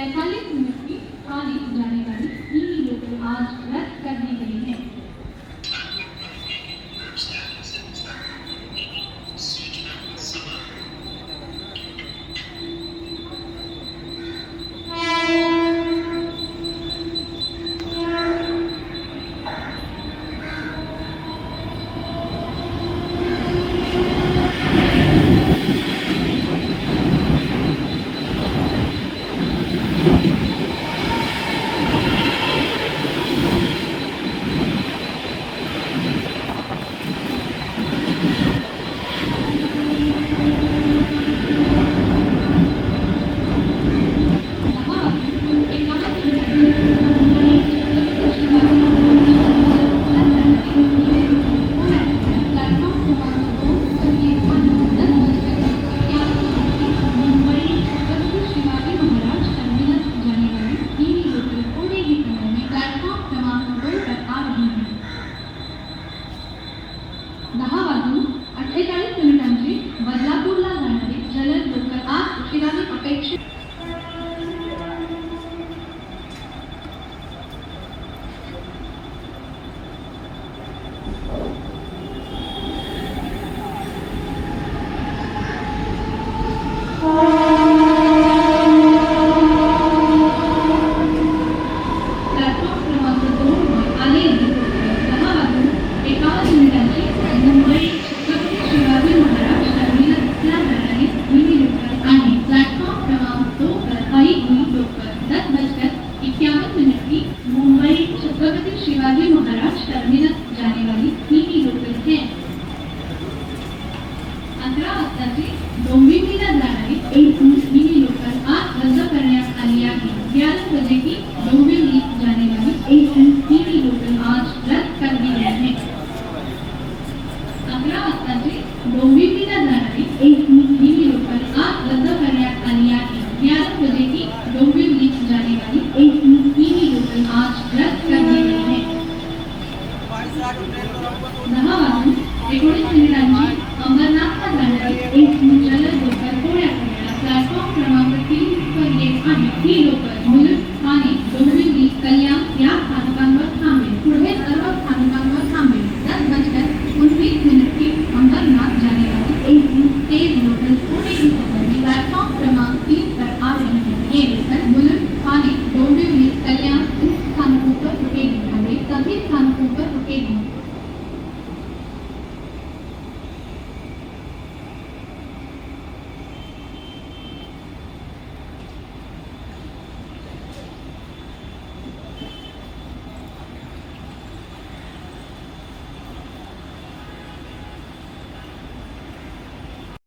45 minute की खाली जाने वाली ई लोकल आज रद्द कर दी गई है। बदलापूरला जाणारी जलद लोकल आज उशिराने अपेक्षित शिवाजी महाराज टर्मिनस जाने वाली ही लोकल है। 11 वाजताची डोंबिवलीला जाणारी एक मिनी लोकल आज रद्द करण्यात आली आहे। 11 बजे की डोंबिवली जाने वाली एक मिनी लोकल आज रद्द कर दी गई है। 11 वाजताची डोंबिवलीला जाणारी एक मिनी लोकल आज रद्द करण्यात आली आहे। 11 बजे की डोंबिवली जाने वाली एक मिनी लोकल आज रद्द कर दी गई है। 10:19 अंबरनाथला जाणारी एक जलद लोकल पुण्याकडे प्लॅटफॉर्म क्रमांक 3 वर येत आहे। ही लोकल